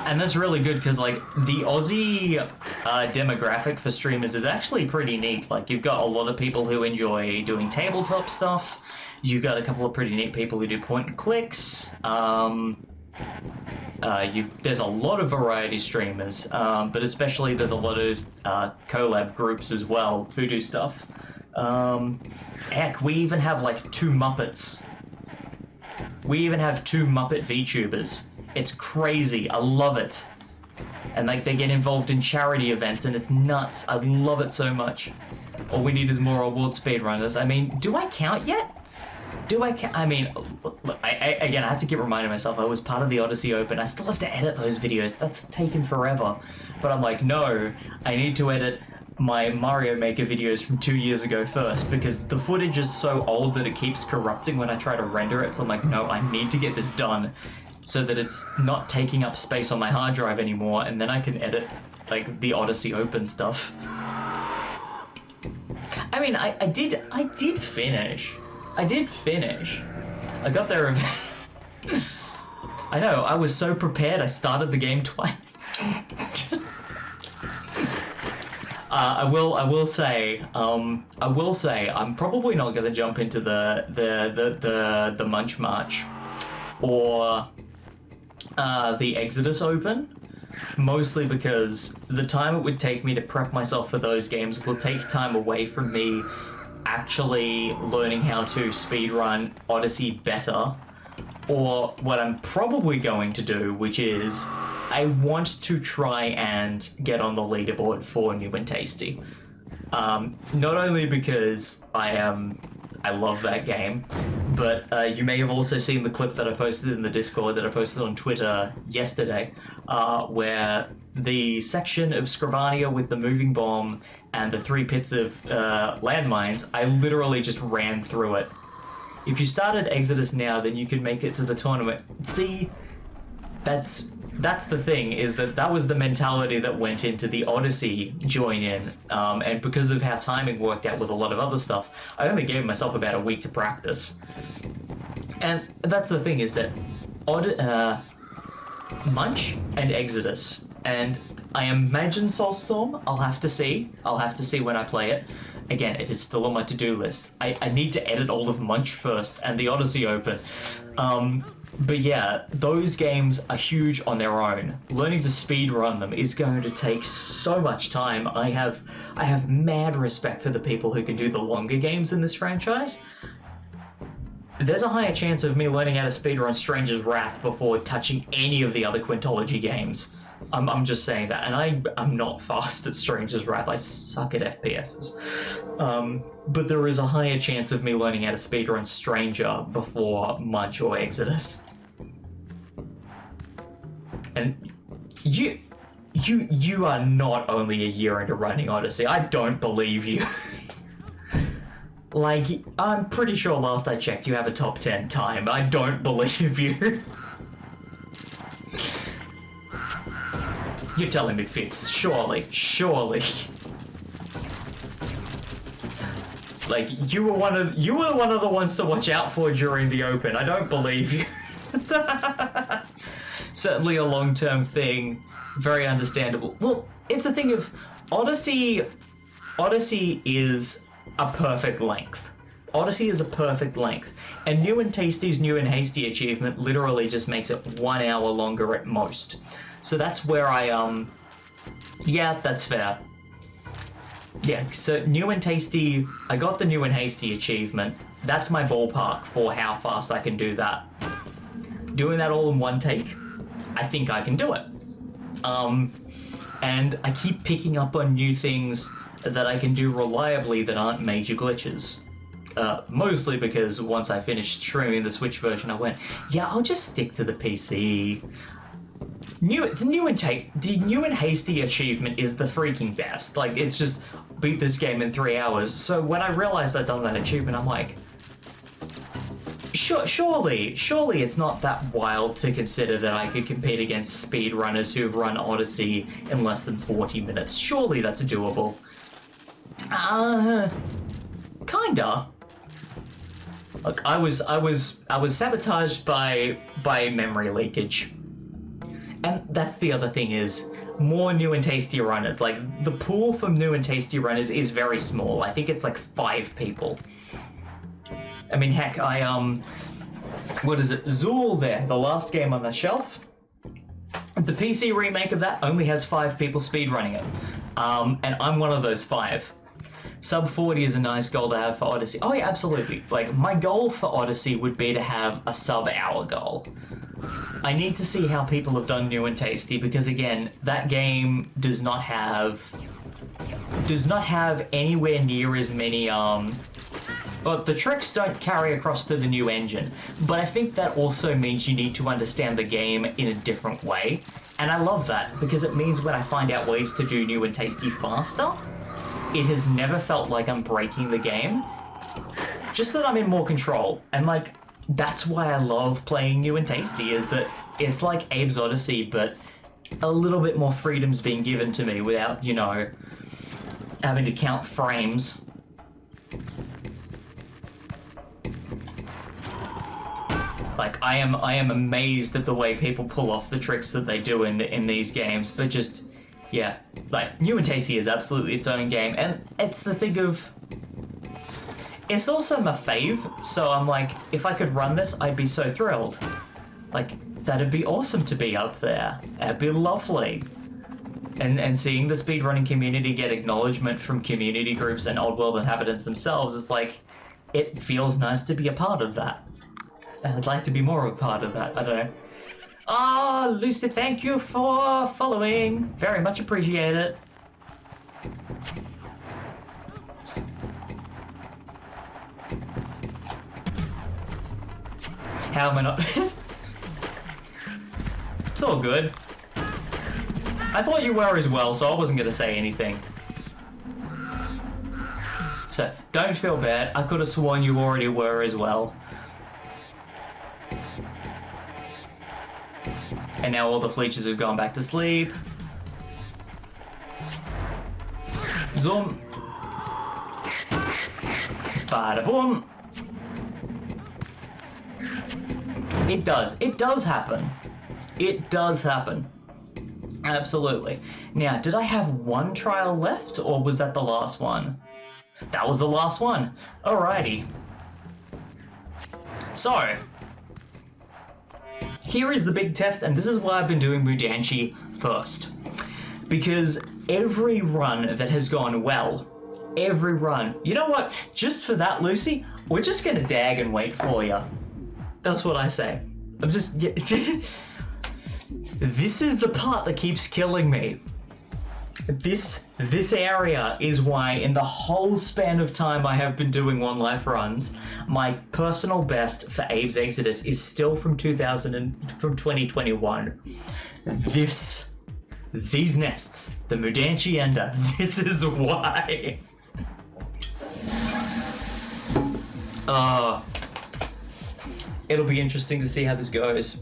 And that's really good because, like, the Aussie demographic for streamers is actually pretty neat. Like, you've got a lot of people who enjoy doing tabletop stuff. You've got a couple of pretty neat people who do point and clicks. There's a lot of variety streamers, but especially there's a lot of collab groups as well who do stuff. Heck, we even have, like, 2 Muppets. We even have 2 Muppet VTubers. It's crazy. I love it. And like they get involved in charity events and it's nuts. I love it so much. All we need is more Oddworld speedrunners. I mean, do I count yet? Do I count? I mean, look, again, I have to keep reminding myself I was part of the Odyssey Open. I still have to edit those videos. That's taken forever. But I'm like, no, I need to edit my Mario Maker videos from 2 years ago first because the footage is so old that it keeps corrupting when I try to render it. So I'm like, no, I need to get this done so that it's not taking up space on my hard drive anymore, and then I can edit, like, the Odyssey Open stuff. I mean, I did finish. I did finish. I got there. I know, I was so prepared, I started the game twice. I will say, I'm probably not going to jump into the Munch March or the Exoddus Open, mostly because the time it would take me to prep myself for those games will take time away from me actually learning how to speedrun Odyssey better, or what I'm probably going to do, which is I want to try and get on the leaderboard for New and Tasty. Not only because I love that game, but you may have also seen the clip that I posted in the Discord that I posted on Twitter yesterday, where the section of Scribania with the moving bomb and the 3 pits of landmines, I literally just ran through it. If you started Exoddus now, then you could make it to the tournament. See, that's the thing, is that was the mentality that went into the Odyssey join-in, and because of how timing worked out with a lot of other stuff, I only gave myself about a week to practice. And that's the thing, is that Munch and Exoddus, and I imagine Soulstorm, I'll have to see when I play it. Again, it is still on my to-do list. I need to edit all of Munch first, and the Odyssey Open. But yeah, those games are huge on their own. Learning to speedrun them is going to take so much time. I have mad respect for the people who can do the longer games in this franchise. There's a higher chance of me learning how to speedrun Stranger's Wrath before touching any of the other Quintology games. I'm just saying that, and I'm not fast at Stranger's Wrath. I suck at FPSs. But there is a higher chance of me learning how to speedrun Stranger before Munch or Exoddus. And you are not only a year into running Odyssey. I don't believe you. Like, I'm pretty sure last I checked you have a top 10 time. I don't believe you. You're telling me fibs, surely. Like, you were one of the ones to watch out for during the Open. I don't believe you. Certainly a long-term thing, very understandable. Well, it's a thing of Odyssey is a perfect length. Odyssey is a perfect length, and New and Tasty's New and Hasty achievement literally just makes it 1 hour longer at most. So that's where yeah, that's fair. Yeah, so New and Tasty, I got the New and Hasty achievement. That's my ballpark for how fast I can do that. Doing that all in one take, I think I can do it. And I keep picking up on new things that I can do reliably that aren't major glitches. Mostly because once I finished streaming the Switch version, I went, yeah, I'll just stick to the PC. The New and Hasty achievement is the freaking best. Like, it's just beat this game in 3 hours. So when I realized I'd done that achievement, I'm like, surely it's not that wild to consider that I could compete against speedrunners who've run Odyssey in less than 40 minutes. Surely that's doable. Kinda. Look, I was sabotaged by memory leakage. And that's the other thing, is more New and Tasty runners. Like, the pool from New and Tasty runners is very small. I think it's like 5 people. I mean, heck, what is it? Zool there, the last game on the shelf. The PC remake of that only has 5 people speedrunning it. And I'm one of those 5. Sub 40 is a nice goal to have for Odyssey. Oh yeah, absolutely. Like, my goal for Odyssey would be to have a sub-hour goal. I need to see how people have done New and Tasty, because again, that game does not have anywhere near as many, well, the tricks don't carry across to the new engine, but I think that also means you need to understand the game in a different way, and I love that, because it means when I find out ways to do New and Tasty faster, it has never felt like I'm breaking the game, just that I'm in more control, and like, that's why I love playing New and Tasty, is that it's like Abe's Odyssey, but a little bit more freedom's being given to me without, you know, having to count frames. Like, I am amazed at the way people pull off the tricks that they do in these games, but just, yeah, like, New and Tasty is absolutely its own game, and it's the thing of, it's also my fave, so I'm like, if I could run this, I'd be so thrilled. Like, that'd be awesome to be up there. That'd be lovely. and seeing the speedrunning community get acknowledgement from community groups and Oddworld inhabitants themselves, it's like, it feels nice to be a part of that. And I'd like to be more of a part of that, I don't know. Ah, Lucy, thank you for following. Very much appreciate it. How am I not? It's all good. I thought you were as well, so I wasn't going to say anything. So, don't feel bad. I could have sworn you already were as well. And now all the fleeches have gone back to sleep. Zoom. Bada boom. It does happen. It does happen. Absolutely. Now, did I have one trial left, or was that the last one? That was the last one. Alrighty. So, here is the big test, and this is why I've been doing Mudanchee first. Because every run that has gone well, every run, you know what? Just for that, Lucy, we're just gonna dag and wait for you. That's what I say. I'm just... This is the part that keeps killing me. This area is why in the whole span of time I have been doing One Life runs, my personal best for Abe's Exoddus is still from 2021. These nests, the Mudanchee ENDER, this is why. It'll be interesting to see how this goes.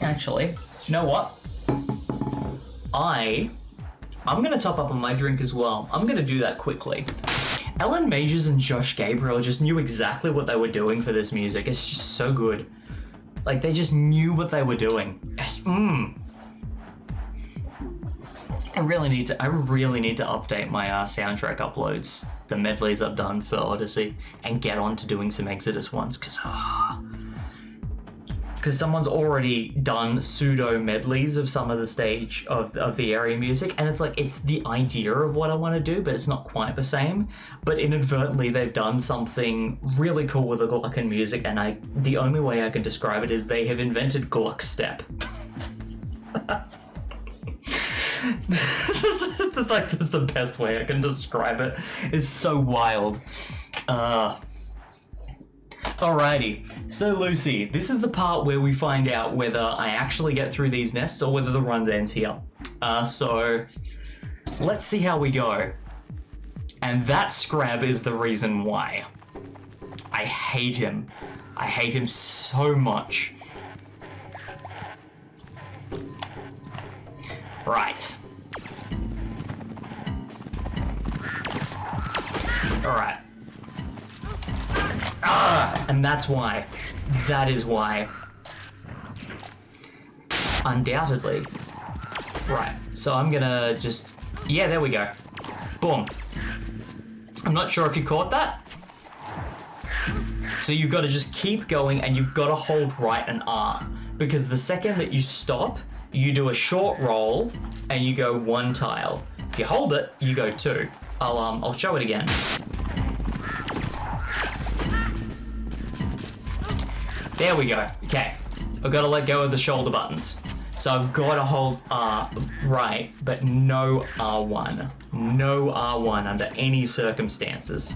Actually, you know what? I'm gonna top up on my drink as well. I'm gonna do that quickly. Ellen Majors and Josh Gabriel just knew exactly what they were doing for this music. It's just so good. Like, they just knew what they were doing. I really need to update my soundtrack uploads, the medleys I've done for Odyssey, and get on to doing some Exoddus ones, because someone's already done pseudo medleys of some of the stage of the area music, and it's like, it's the idea of what I want to do, but it's not quite the same. But inadvertently they've done something really cool with the Gluckin music, and the only way I can describe it is they have invented Gluck Step. Like, that's the best way I can describe it. It's so wild. Alrighty, so Lucy, this is the part where we find out whether I actually get through these nests or whether the run ends here. So let's see how we go. And that Scrab is the reason why. I hate him. I hate him so much. Right. Alright. And that's why. That is why. Undoubtedly. Right, so I'm gonna just... Yeah, there we go. Boom. I'm not sure if you caught that. So you've got to just keep going, and you've got to hold right and R. Because the second that you stop, you do a short roll, and you go one tile. If you hold it, you go two. I'll show it again. There we go. Okay. I've got to let go of the shoulder buttons. So I've got to hold R right, but no R1. No R1 under any circumstances.